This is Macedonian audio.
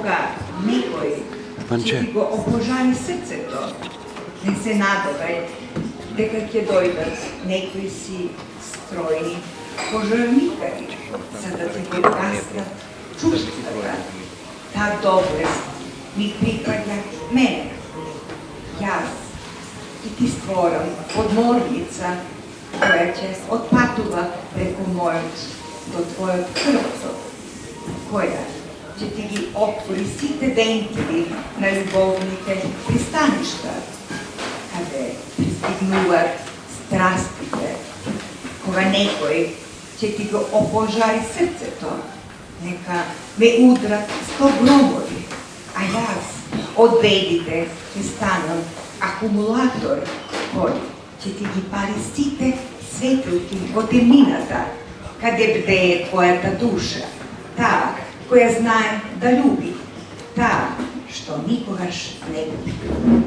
кога некој ќе ти го опожари срцето, не се надевај дека ќе дојдат некои си стројни пожарникари, за да ти го гаснат чувствата. Та доблест ми припаѓа мене. Јас и ти створам подморница која ќе отпатува преку мојот до твојот крвцов, која ќе ти ги отвори сите вентили на љубовните пристаништа, каде пристигнуваат страстите, кога некој ќе ти го опожари срцето, нека ме удрат 100 громови, а јас од ведите ќе станам акумулатор кој ќе ти ги пали сите светилки во темнината, каде бдее твојата душа, таа која знае да љуби, таа што никогаш не губи.